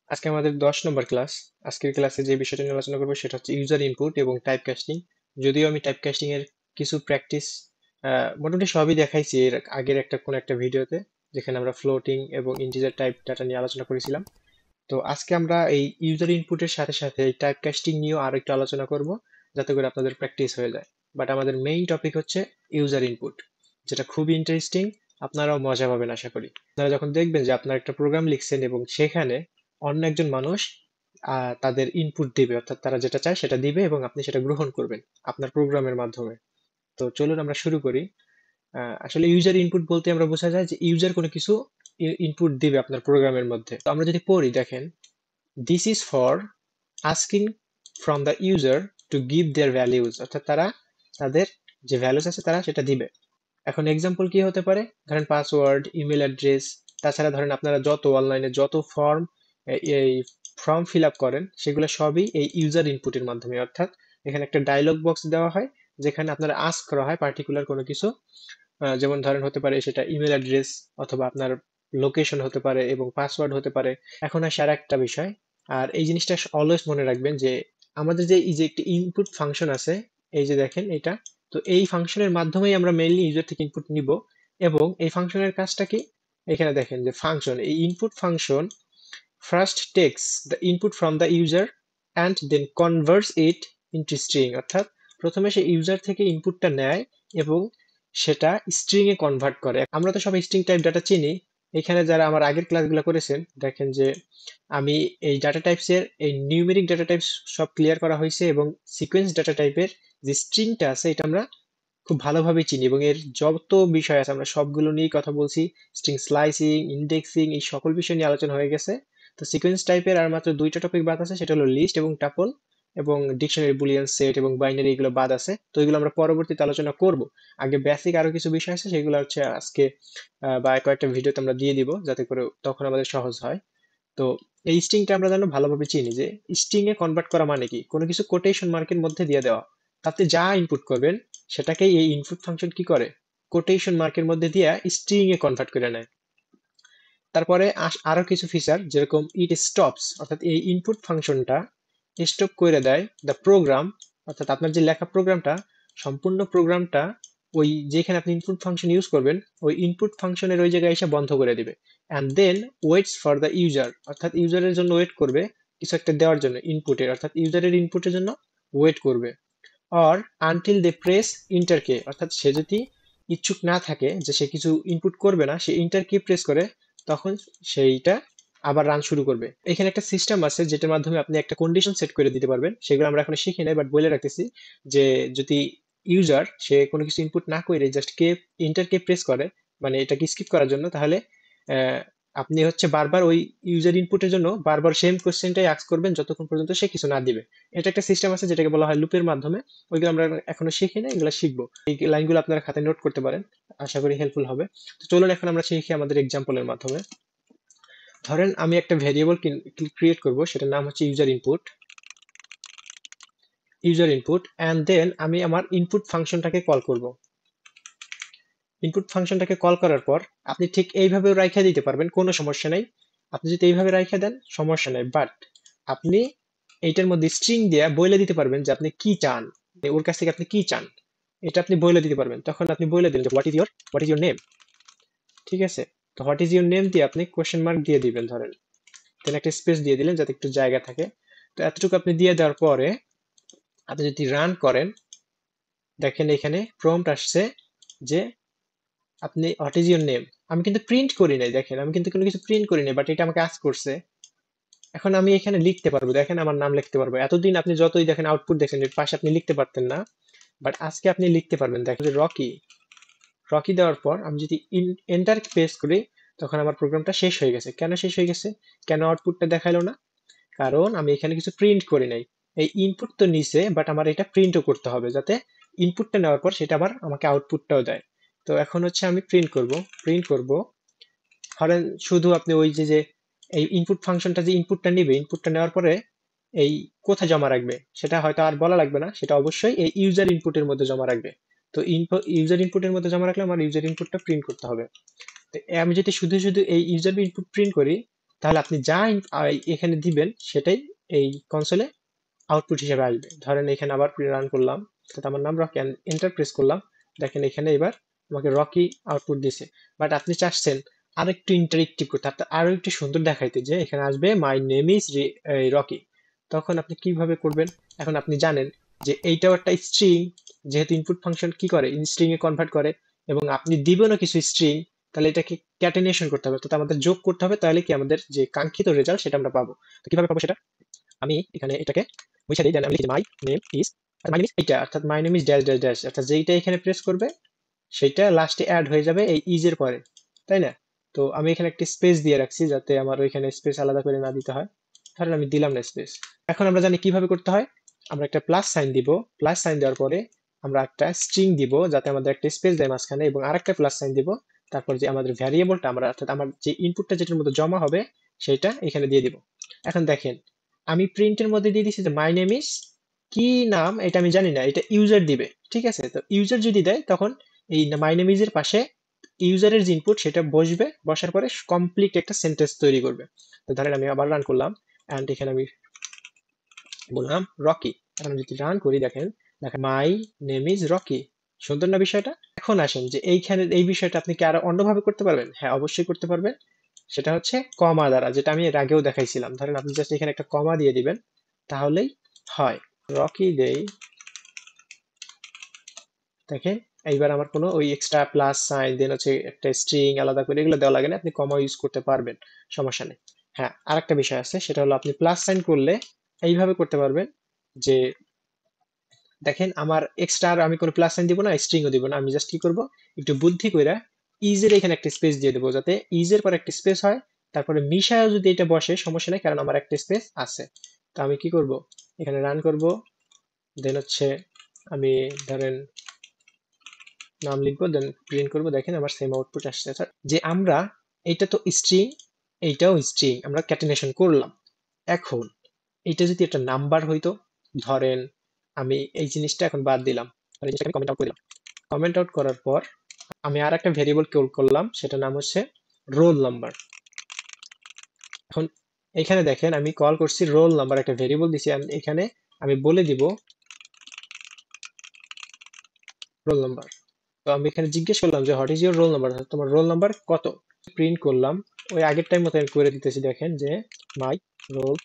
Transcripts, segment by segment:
আজকে আমাদের 10 নম্বর ক্লাস। আজকের ক্লাসে যে বিষয়টা নিয়ে আলোচনা করবো সেটা হচ্ছে ইউজার ইনপুট এবং টাইপ কাস্টিং। যদিও আমি টাইপ কাস্টিং এর কিছু প্র্যাকটিস মোটামুটি সবই দেখাইছি এর আগের কোনো একটা ভিডিওতে, যেখানে আমরা ফ্লোটিং এবং ইন্টিজার টাইপ ডাটা নিয়ে আলোচনা করেছিলাম। তো আজকে আমরা এই ইউজার ইনপুটের সাথে সাথে এই টাইপ কাস্টিং নিয়েও আরো একটু আলোচনা করব, যাতে করে আপনাদের প্র্যাকটিস হয়ে যায়। বাট আমাদের মেইন টপিক হচ্ছে ইউজার ইনপুট, যেটা খুবই ইন্টারেস্টিং। আপনারাও মজা পাবেন আশা করি। আপনারা যখন দেখবেন যে আপনার একটা প্রোগ্রাম লিখছেন এবং সেখানে অন্য একজন মানুষ তাদের ইনপুট দিবে, অর্থাৎ তারা যেটা চায় সেটা দিবে এবং আপনি সেটা গ্রহণ করবেন আপনার প্রোগ্রামের মাধ্যমে। তো চলুন আমরা শুরু করি। আসলে ইউজার ইনপুট বলতে আমরা বোঝা যায় যে ইউজার কোনো কিছু ইনপুট দিবে আপনার প্রোগ্রামের মধ্যে। তো আমরা যদি পড়ি, দেখেন, this is for asking from the user to give there values, অর্থাৎ তারা তাদের যে ভ্যালুস আছে তারা সেটা দিবে। এখন এক্সাম্পল কি হতে পারে? ধরেন পাসওয়ার্ড, ইমেল অ্যাড্রেস। তাছাড়া ধরেন আপনারা যত অনলাইনে যত এই ফর্ম ফিল আপ করেন, সেগুলো সবই এই ইউজার ইনপুটের মাধ্যমে। অর্থাৎ এখানে একটা ডায়লগ বক্স দেওয়া হয়, যেখানে আপনারা আস্ক করা হয় পার্টিকুলার কোনো কিছু। যেমন ধরেন হতে পারে সেটা ইমেল অ্যাড্রেস, অথবা আপনার লোকেশন হতে পারে এবং পাসওয়ার্ড হতে পারে। এখন আসে আর একটা বিষয়, আর এই জিনিসটা অলওয়েজ মনে রাখবেন যে আমাদের যে এই যে একটি ইনপুট ফাংশন আছে, এই যে দেখেন এটা, তো এই ফাংশনের মাধ্যমেই আমরা মেইনলি ইউজার থেকে ইনপুট নিব। এবং এই ফাংশনের কাজটা কি? এখানে দেখেন যে ফাংশন, এই input function first takes the input from the user and then converts it into string, অর্থাৎ প্রথমে সে ইউজার থেকে ইনপুটটা নেয় এবং সেটা স্ট্রিং এ কনভার্ট করে। আমরা তো সবাই স্ট্রিং টাইপ ডাটা চিনি। এখানে যারা আমার আগের ক্লাসগুলো করেছেন, দেখেন যে আমি এই ডাটা টাইপস এর এই নিউমেরিক ডাটা টাইপস সব ক্লিয়ার করা হয়েছে, এবং সিকোয়েন্স ডাটা টাইপের যে স্ট্রিংটা আছে এটা আমরা খুব ভালোভাবে চিনি, এবং এর যত বিষয় আছে আমরা সবগুলো নিয়েই কথা বলছি। স্ট্রিং স্লাইসিং, ইন্ডেক্সিং, এই সকল বিষয় নিয়ে আলোচনা হয়ে গেছে। তো সিকোয়েন্স টাইপের আর মাত্র দুইটা টপিক বাদ আছে, সেটা হলো লিস্ট এবং টাপল, এবং ডিকশনারি, বুলিয়ান, সেট এবং বাইনারি, এগুলো বাদ আছে। তো এগুলো আমরা পরবর্তীতে আলোচনা করব। আগে বেসিক আরো কিছু বিষয় আছে, সেগুলো হচ্ছে আজকে বা কয়েকটা ভিডিওতে আমরা দিয়ে দিব, যাতে করে তখন আমাদের সহজ হয়। তো এই স্ট্রিংটা আমরা যেন ভালোভাবে চিনি, যে স্ট্রিং এ কনভার্ট করা মানে কি, কোনো কিছু কোটেশন মার্কের মধ্যে দিয়ে দেওয়া। তাতে যা ইনপুট করবেন সেটাকেই এই ইনপুট ফাংশন কি করে, কোটেশন মার্কের মধ্যে দিয়ে স্ট্রিং এ কনভার্ট করে নেয়। তারপরে আরো কিছু ফিচার, যেরকম ইট স্টপস, অর্থাৎ এই ইনপুট ফাংশনটা স্টপ করে দেয় দ্য প্রোগ্রাম, অর্থাৎ আপনার যে লেখা প্রোগ্রামটা, সম্পূর্ণ প্রোগ্রামটা ওই যেখানে আপনি ইনপুট ফাংশন ইউজ করবেন ওই ইনপুট ফাংশনের ওই জায়গায় এসে বন্ধ করে দিবে। And then waits for the user, অর্থাৎ ইউজারের জন্য ওয়েট করবে কিছু একটা দেওয়ার জন্য, ইনপুটের, অর্থাৎ ইউজারের ইনপুটের জন্য ওয়েট করবে। Or until they press enter কে, অর্থাৎ সে যদি ইচ্ছুক না থাকে যে সে কিছু ইনপুট করবে না, সে ইন্টার কি প্রেস করে, তখন সেইটা আবার রান শুরু করবে। এখানে একটা সিস্টেম আছে যেটার মাধ্যমে আপনি একটা কন্ডিশন সেট করে দিতে পারবেন, সেগুলো আমরা এখন শিখি নাই, বাট বলে রাখতেছি যে যদি ইউজার সে কোনো কিছু ইনপুট না করে জাস্ট কে ইন্টার কে প্রেস করে, মানে এটাকে স্কিপ করার জন্য, তাহলে আপনি হচ্ছে বারবার ওই ইউজার ইনপুটের জন্য বারবার সেম কোশ্চেনটাই আস্ক করবেন যতক্ষণ পর্যন্ত সে কিছু না দিবে। এটা একটা সিস্টেম আছে যেটাকে বলা হয় লুপের মাধ্যমে। ওইগুলো আমরা এখনো শিখি না, এগুলো শিখবো। এই লাইনগুলো আপনারা খাতায় নোট করতে পারেন, আশা করি হেল্পফুল হবে। তো চলুন এখন আমরা শিখি আমাদের এক্সাম্পলের মাধ্যমে। ধরেন আমি একটা ভেরিয়েবল ক্রিয়েট করব, সেটার নাম হচ্ছে ইউজার ইনপুট অ্যান্ড দেন আমি আমার ইনপুট ফাংশনটাকে কল করব। ইনপুট ফাংশনটাকে কল করার পর আপনি ঠিক এইভাবেও রাইখা দিতে পারবেন, কোনো সমস্যা নাই। আপনি যদি এইভাবে রাইখা দেন সমস্যা নাই, বাট আপনি এইটার মধ্যে স্ট্রিং দিয়ে বলে দিতে পারবেন যে আপনি কি চান, ওর কাছ থেকে আপনি কি চান, এটা আপনি বলে দিতে পারবেন। তখন আপনি বলে দিলেন যে হোয়াট ইজ ইউর নেম। ঠিক আছে? তো হোয়াট ইজ ইউর নেম দিয়ে আপনি কোয়েশ্চেন মার্ক দিয়ে দিবেন, ধরেন দেন একটা স্পেস দিয়ে দিলেন যাতে একটু জায়গা থাকে। তো এতটুকু আপনি দিয়ে দেওয়ার পরে আপনি যদি রান করেন, দেখেন এখানে প্রম্পট আসছে যে আপনি হোয়াট ইজ ইউর নেম। আমি কিন্তু প্রিন্ট করি নাই, দেখেন আমি কিন্তু কোনো কিছু প্রিন্ট করি নাই, বাট এটা আমাকে আস্ক করছে। এখন আমি এখানে লিখতে পারবো, দেখেন আমার নাম লিখতে পারবো। এতদিন আপনি যতই দেখেন আউটপুট দেখেন এর পাশে আপনি লিখতে পারতেন না, বাট আজকে আপনি লিখতে পারবেন। দেখেন যে রকি, রকি দেওয়ার পর আমি যদি এন্টার প্রেস করি, তখন আমার প্রোগ্রামটা শেষ হয়ে গেছে। কেন শেষ হয়ে গেছে, কেন আউটপুটটা দেখালো না? কারণ আমি এখানে কিছু প্রিন্ট করি নাই। এই ইনপুট তো নিছে, বাট আমার এটা প্রিন্টও করতে হবে, যাতে ইনপুটটা নেওয়ার পর সেটা আবার আমাকে আউটপুটটাও দেয়। তো এখন হচ্ছে আমি প্রিন্ট করব। ধরেন শুধু আপনি ওই যে এই ইনপুট ফাংশনটা যে ইনপুটটা নিবে, ইনপুটটা নেওয়ার পরে এই কোথায় জমা রাখবে সেটা হয়তো আর বলা লাগবে না, সেটা অবশ্যই এই ইউজার ইনপুটের মধ্যে জমা রাখবে। তো ইউজার ইনপুটের মধ্যে জমা রাখলে আমার ইউজার ইনপুটটা প্রিন্ট করতে হবে। তো আমি যদি শুধু শুধু এই ইউজার ইনপুট প্রিন্ট করি, তাহলে আপনি যা এখানে দিবেন সেটাই এই কনসোলে আউটপুট হিসেবে আসবে। ধরেন এখানে আবার রান করলাম, অর্থাৎ আমার নাম রকি, এন্টার প্রেস করলাম, দেখেন এখানে এবার আমাকে রকি আউটপুট দিছে। বাট আপনি চাচ্ছেন আর একটু ইন্টারেক্টিভ করতে, অর্থাৎ আরো একটু সুন্দর দেখাইতে, যে এখানে আসবে মাই নেম ইজ রকি। তখন আপনি কিভাবে করবেন? এখন আপনি জানেন যে এইটাও একটা স্ট্রিং, যেহেতু ইনপুট ফাংশন কি করে, স্ট্রিং এ কনভার্ট করে, এবং আপনি দিবেনও কিছু স্ট্রিং, তাহলে এটাকে ক্যাটেনেশন করতে হবে, অর্থাৎ আমাদের যোগ করতে হবে, তাহলে কি আমাদের যে কাঙ্ক্ষিত রেজাল্ট সেটা আমরা পাবো। তো কিভাবে পাবো সেটা আমি এখানে এটাকে মুছে দিই, দেন আমি লিখি মাই নেম ইজ, এইটা অর্থাৎ my name is dash dash dash, অর্থাৎ যেইটা এখানে প্রেস করবে সেটা লাস্টে অ্যাড হয়ে যাবে এই ইজ এর পরে, তাই না? তো আমি এখানে একটা স্পেস দিয়ে রাখছি যাতে আমার ওইখানে স্পেস আলাদা করে না দিতে হয়। ধরেন আমি দিলাম না স্পেস। এখন আমরা জানি কিভাবে করতে হয়। আমরা একটা প্লাস সাইন দিব, প্লাস সাইন দেওয়ার পরে আমরা একটা স্ট্রিং দিব যাতে আমাদের একটা স্পেস দেয় মাঝখানে, এবং আরেকটা প্লাস সাইন দিব। তারপর যে আমাদের ভ্যারিয়েবলটা আমরা, অর্থাৎ আমার যে ইনপুটটা যেটার মধ্যে জমা হবে সেটা এখানে দিয়ে দিব। এখন দেখেন আমি প্রিন্টের মধ্যে দিয়ে দিচ্ছি যে মাই নেম ইজ, কি নাম এটা আমি জানি না, এটা ইউজার দিবে, ঠিক আছে? তো ইউজার যদি দেয় তখন এই মাই নেম ইজ এর পাশে ইউজারের যে ইনপুট সেটা বসবে, বসার পরে কমপ্লিট একটা সেন্টেন্স তৈরি করবে। তো ধরেন আমি আবার রান করলাম, এন্ড এখানে আমি বললাম রকি। এখন আমি যদি রান করি, দেখেন দেখেন মাই নেম ইজ রকি। সুন্দর না বিষয়টা? এখন আসেন যে এইখানে এই বিষয়টা আপনি কি আরো অন্যভাবে করতে পারবেন? হ্যাঁ, অবশ্যই করতে পারবেন। সেটা হচ্ছে কমা দ্বারা, যেটা আমি এর আগেও দেখাইছিলাম। ধরেন আপনি জাস্ট এখানে একটা কমা দিয়ে দিবেন, তাহলেই হয়। রকি দেই, দেখেন এইবার আমার কোনো ওই এক্সট্রা প্লাস সাইন দেন হচ্ছে একটা স্ট্রিং আলাদা করে এগুলো দেওয়া লাগে না, আপনি কমা ইউজ করতে পারবেন, সমস্যা নেই। হ্যাঁ, আরেকটা বিষয় আছে, সেটা হলো আপনি প্লাস সাইন করলে এইভাবে করতে পারবেন যে দেখেন আমার এক্সট্রা আর আমি কোনো প্লাস সাইন দিব না, স্ট্রিংও দিব না, আমি জাস্ট কি করব, একটু বুদ্ধি কইরা ইজের এখানে একটা স্পেস দিয়ে দেবো, যাতে ইজের পর একটা স্পেস হয়, তারপরে মিশায় যদি এটা বসে সমস্যা নেই, কারণ আমার একটা স্পেস আছে। তো আমি কি করব, এখানে রান করব, দেন হচ্ছে আমি ধরেন নাম লিখবো, দেন প্রিন্ট করব, দেখেন আমার সেম আউটপুট আসছে। অর্থাৎ যে আমরা, এইটা তো স্ট্রিং, এইটাও স্ট্রিং, আমরা ক্যাটেনেশন করলাম। এখন এটা যদি একটা নাম্বার হইতো, ধরেন আমি এই জিনিসটা এখন বাদ দিলাম, আর এই জিনিসটা আমি কমেন্ট আউট করলাম। কমেন্ট আউট করার পর আমি আর একটা ভেরিয়েবল কল করলাম, সেটা নাম হচ্ছে রোল নাম্বার। এখন এখানে দেখেন আমি কল করছি রোল নাম্বার, একটা ভেরিয়েবল দিছি, and এখানে আমি বলে দিব রোল নাম্বার। তো আমি এখানে জিজ্ঞেস করলাম যে what is your roll number, তোমার রোল নাম্বার কত? প্রিন্ট করলাম, ওই আগের টাইম মতো আমি করে দিতেছি, দেখেন যে my roll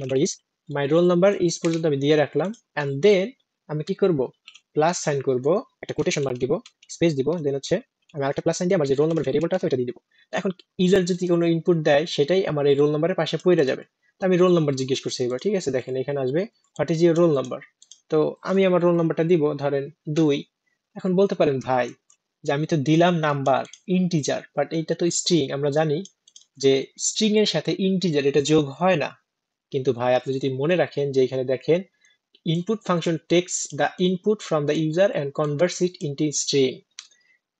number is, my roll number is পর্যন্ত আমি দিয়ে রাখলাম। এন্ড দেন আমি কি করব, প্লাস সাইন করব, একটা কোটেশন মার্ক দিব, স্পেস দিব, দেন হচ্ছে আমি আরেকটা প্লাস সাইন দিয়ে আমার যে রোল নাম্বার ভেরিয়েবলটা আছে ওটা দিয়ে দিব। এখন ইউজার যদি কোনো ইনপুট দেয় সেটাই আমার এই রোল নাম্বারের পাশে পড়ে যাবে। তো আমি রোল নাম্বার জিজ্ঞেস করছি এবার, ঠিক আছে? দেখেন এখানে আসবে what is your roll number. তো আমি আমার রোল নাম্বারটা দিব ধরেন 2। এখন বলতে পারেন ভাই যে আমি তো দিলাম নাম্বার ইন্টিজার, বাট এইটা তো স্ট্রিং, আমরা জানি যে স্ট্রিং এর সাথে ইন্টিজার এটা যোগ হয় না। কিন্তু ভাই আপনি যদি মনে রাখেন যে এখানে দেখেন input function takes the input from the user and converts it into string.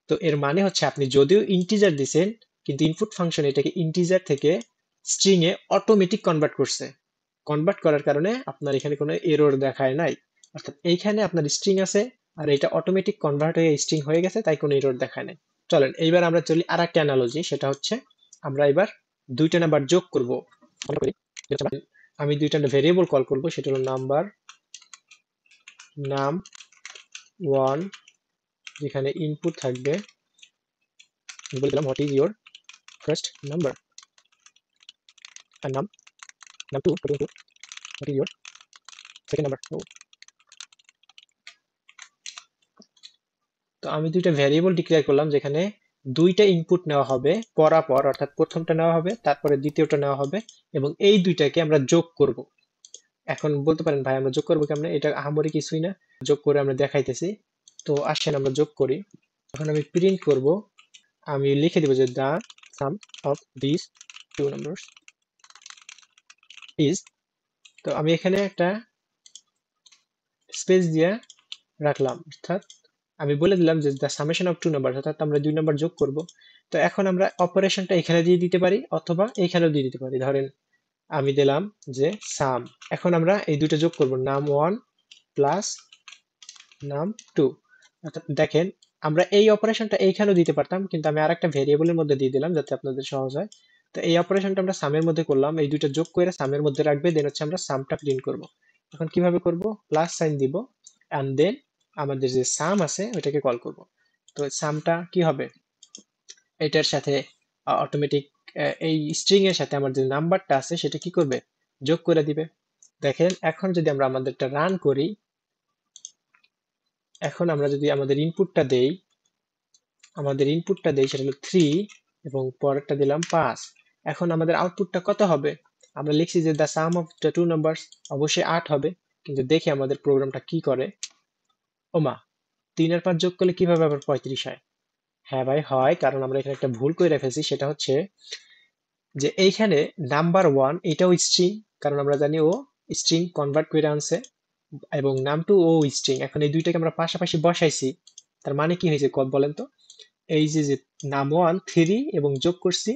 তো এর মানে হচ্ছে আপনি যদিও ইন্টিজার দিছেন, কিন্তু ইনপুট ফাংশন এটাকে ইন্টিজার থেকে স্ট্রিং এ অটোমেটিক কনভার্ট করছে। কনভার্ট করার কারণে আপনার এখানে কোনো এরর দেখায় নাই, অর্থাৎ এইখানে আপনার স্ট্রিং আছে আর এটা অটোমেটিক কনভার্ট হয়ে স্ট্রিং হয়ে গেছে, তাই কোনো এরর দেখায় নাই। চলেন এইবার আমরা চলি আর একটা অ্যানালজি, সেটা হচ্ছে আমরা এবার দুইটা নাম্বার যোগ করব। মনে করি আমি দুইটা ভেরিয়েবল কল করব, সেটা হলো নাম্বার, নাম 1, যেখানে ইনপুট থাকবে, বলে দিলাম what is your first number, আর নাম, নাম 2 what is your second number. তো আমি দুইটা ভ্যারিয়েবল ডিক্লেয়ার করলাম, যেখানে দুইটা ইনপুট নেওয়া হবে পরাপর, অর্থাৎ প্রথমটা নেওয়া হবে তারপরে দ্বিতীয়টা নেওয়া হবে, এবং এই দুইটাকে আমরা যোগ করব। এখন বলতে পারেন ভাই আমরা যোগ করবো কেমনে, এটা আহামরি কিছুই না, যোগ করে আমরা দেখাইতেছি। তো আসেন আমরা যোগ করি। এখন আমি প্রিন্ট করব, আমি লিখে দিব যে the sum of this two numbers is, তো আমি এখানে একটা স্পেস দিয়ে রাখলাম, অর্থাৎ আমি বলে দিলাম যে the summation of two number, অর্থাৎ আমরা দুই নাম্বার যোগ করব। তো এখন আমরা অপারেশনটা এখানে দিয়ে দিতে পারি অথবা এখানেও দিয়ে দিতে পারি। ধরেন আমি দিলাম যে সাম, এখন আমরা এই দুটো যোগ করব, নাম 1 প্লাস নাম 2। অর্থাৎ দেখেন আমরা এই অপারেশনটা এইখানেও দিতে পারতাম, কিন্তু আমি আরেকটা ভেরিয়েবলের মধ্যে দিয়ে দিলাম যাতে আপনাদের সহজ হয়। তো এই অপারেশনটা আমরা সামের মধ্যে করলাম, এই দুইটা যোগ করে সামের মধ্যে রাখবে, দেন হচ্ছে আমরা সামটা প্রিন্ট করব। এখন কিভাবে করব, প্লাস সাইন দিব এন্ড দেন আমাদের যে সাম আছে ওইটাকে কল করব। তো সামটা কি হবে, এটার সাথে অটোমেটিক এই স্ট্রিং এর সাথে আমার যে নাম্বারটা আছে সেটা কি করবে, যোগ করে দিবে। দেখেন এখন যদি আমরা আমাদেরটা রান করি, এখন আমরা যদি আমাদের ইনপুটটা দেই, সেটা হলো 3 এবং পরেরটা দিলাম 5। এখন আমাদের আউটপুটটা কত হবে, আমরা লিখছি যে the sum of the two numbers, অবশ্যই 8 হবে, কিন্তু দেখি আমাদের প্রোগ্রামটা কি করে। ওমা, 3 আর 5 যোগ করলে কিভাবে আবার 35 হয়? হ্যাঁ ভাই হয়, কারণ আমরা এখানে একটা ভুল করে ফেলছি, সেটা হচ্ছে যে এইখানে নাম্বার 1 এটাও স্ট্রিং, কারণ আমরা জানি ও স্ট্রিং কনভার্ট করে আনছে, এবং নাম 2 ও স্ট্রিং। এখন এই দুইটাকে আমরা পাশাপাশি বসাইছি, তার মানে কি হয়েছে বলেন তো, এই যে যে নাম 1 3 এবং যোগ করছি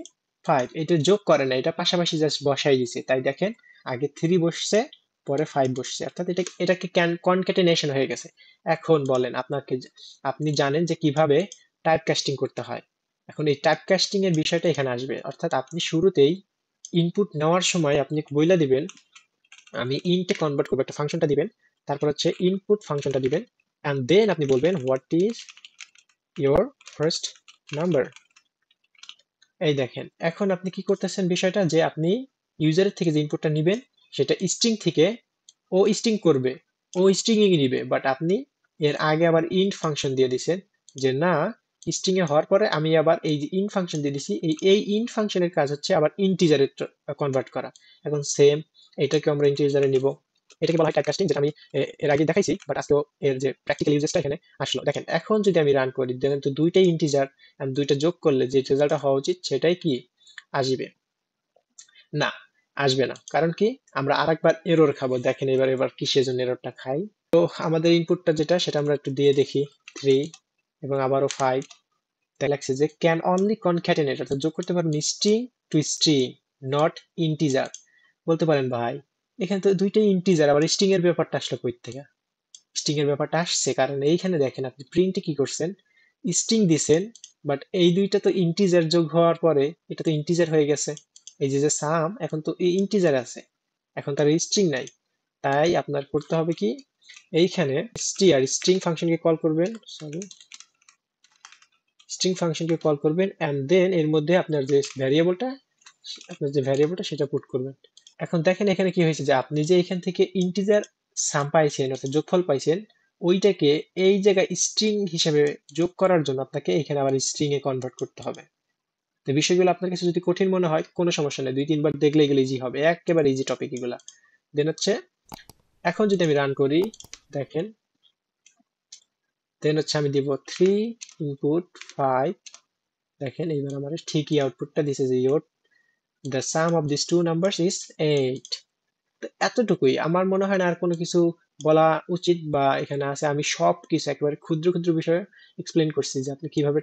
5, এটা যোগ করে না, এটা পাশাপাশি জাস্ট বসাই দিছে। তাই দেখেন আগে 3 বসছে, পরে 5 বসছে, অর্থাৎ এটাকে কনক্যাটেনেশন হয়ে গেছে। এখন বলেন আপনি জানেন যে কিভাবে টাইপ কাস্টিং করতে হয়। এখন এই টাইপ কাস্টিং এর বিষয়টা এখানে আসবে, অর্থাৎ আপনি শুরুতেই ইনপুট নেওয়ার সময় আপনি বইলা দিবেন আমি ইন্টে কনভার্ট করবো, একটা ফাংশনটা দিবেন, তারপর হচ্ছে ইনপুট ফাংশনটা দিবেন, এন্ড দেন আপনি বলবেন what is your first number. এই দেখেন এখন আপনি কি করতেছেন, বিষয়টা যে আপনি ইউজারের থেকে যে ইনপুটটা নিবেন সেটা স্ট্রিং থেকে ও স্ট্রিং করবে, ও স্ট্রিং ই নিবে, বাট আপনি এর আগে আবার ইন্ট ফাংশন দিয়ে দিছেন যে না, স্ট্রিং এ হওয়ার পরে আমি আবার এই যে ইন্ট ফাংশন দিয়ে দিছি, এই ইন্ট ফাংশনের কাজ হচ্ছে আবার ইন্টিজারে কনভার্ট করা। এখন সেম এটাকে আমরা ইন্টিজারে নিব, এটাকে বলা হয় টাইপ কাস্টিং, যেটা আমি এর আগে দেখাইছি, বাট আজকেও এর যে প্র্যাকটিক্যাল ইউজেসটা এখানে আসলো। দেখেন এখন যদি আমি রান করি, দেখেন তো দুইটাই ইন্টিজার, এন্ড দুইটা যোগ করলে যে রেজাল্টটা হওয়া উচিত সেটাই কি আসবে, না আসবে না। কারণ কি, আমরা আরেকবার এরর খাবো। দেখেন এবার কিসের জন্য এররটা খাই। তো আমাদের ইনপুটটা যেটা সেটা আমরা একটু দিয়ে দেখি, 3 এবং আবারও 5। তাই লাগছে যে ক্যান অনলি কনক্যাটেনেট, অর্থাৎ যোগ করতে পারবেন string two string, not integer. বলতে পারেন ভাই এখানে তো দুইটাই ইন্টিজার, আবার স্ট্রিং এর ব্যাপারটা আসলো কই থেকে? স্ট্রিং এর ব্যাপারটা আসছে কারণ এইখানে দেখেন আপনি প্রিন্টে কি করছেন, স্ট্রিং দিছেন, বাট এই দুইটা তো ইন্টিজার যোগ হওয়ার পরে এটা তো ইন্টিজার হয়ে গেছে। এই যে যে সাম এখন তো এই ইন্টিজার আছে, এখন তার স্ট্রিং নাই। তাই আপনার করতে হবে কি, এইখানে স্ট্রিং ফাংশনকে কল করবেন, সরি স্ট্রিং ফাংশনকে কল করবেন, এন্ড দেন এর মধ্যে আপনার যে ভ্যারিয়েবলটা সেটা পুট করবেন। এখন দেখেন এখানে কি হয়েছে, যে আপনি যে এখান থেকে ইন্টিজার সাম পাইছেন অর্থাৎ যোগফল পাইছেন, ওইটাকে এই জায়গায় স্ট্রিং হিসেবে যোগ করার জন্য আপনাকে এখানে আবার স্ট্রিং এ কনভার্ট করতে হবে। তো বিষয়গুলো আপনার কাছে যদি কঠিন মনে হয় কোনো সমস্যা নেই, 2-3 বার দেখলে এগুলো ইজি হবে, একেবারে ইজি টপিক এগুলা। দেন হচ্ছে এখন যদি আমি রান করি, দেখেন দেন হচ্ছে আমি দিব 3 ইনপুট 5, দেখেন এইবার আমার ঠিকই আউটপুটটা দিছে যে your the sum of this two numbers is 8। এতটুকুই, আমার মনে হয় না আর কোনো কিছু বলা উচিত বা এখানে আছে। আমি সব কিছু একেবারে ক্ষুদ্র ক্ষুদ্র বিষয়ে এক্সপ্লেন করছি যে আপনি কিভাবে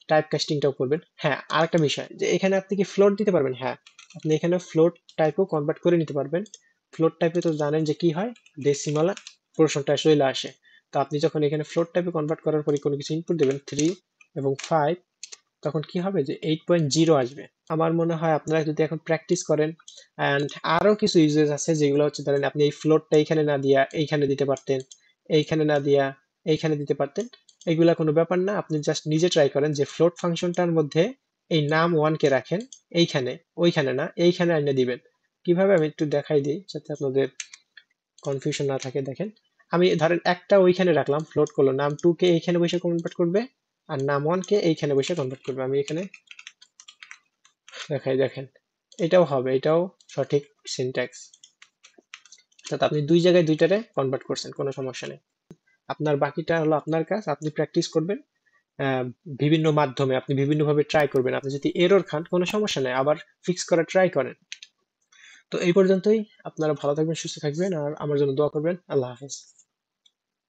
টাইপ কাস্টিংটাও করবেন। হ্যাঁ আরেকটা বিষয়, যে এখানে আপনি কি ফ্লোট দিতে পারবেন, হ্যাঁ আপনি এখানে ফ্লোট টাইপও কনভার্ট করে নিতে পারবেন। ফ্লোট টাইপে তো জানেন যে কি হয়, ডেসিমাল পোর্শনটা চলে আসে। তো আপনি যখন এখানে ফ্লোট টাইপে কনভার্ট করার পরে কোনো কিছু ইনপুট দেবেন 3 এবং 5, তখন কি হবে যে 8.0 আসবে। আমার মনে হয় আপনারা যদি এখন প্র্যাকটিস করেন, অ্যান্ড আরো কিছু ইউজেস আছে যেগুলো হচ্ছে ধরেন আপনি এই ফ্লোটটা এইখানে না দিয়া এইখানে দিতে পারতেন, এইখানে না দিয়া এইখানে দিতে পারতেন, এগুলা কোনো ব্যাপার না। আপনি জাস্ট নিজে ট্রাই করেন যে ফ্লোট ফাংশনটার মধ্যে এই নাম 1 কে রাখেন এইখানে, ওইখানে না এইখানে এনে দিবেন। কিভাবে আমি একটু দেখাই দিই যাতে আপনাদের কনফিউশন না থাকে। দেখেন আমি ধরেন একটা ওইখানে রাখলাম, ফ্লোট করলো, নাম 2 কে এইখানে বসে কনভার্ট করবে, আর নাম 1 কে এইখানে বসে কনভার্ট করবে। আমি এখানে দেখাই, দেখেন এটাও হবে, এটাও সঠিক সিনট্যাক্স, অর্থাৎ আপনি দুই জায়গায় দুইটারে কনভার্ট করছেন, কোনো সমস্যা নেই। আপনার বাকিটা হলো আপনার কাজ, আপনি প্র্যাকটিস করবেন বিভিন্ন মাধ্যমে, আপনি বিভিন্নভাবে ট্রাই করবেন। আপনি যদি এরর খান কোনো সমস্যা নেই, আবার ফিক্স করার ট্রাই করেন। তো এই পর্যন্তই, আপনারা ভালো থাকবেন, সুস্থ থাকবেন, আর আমার জন্য দোয়া করবেন। আল্লাহ হাফেজ।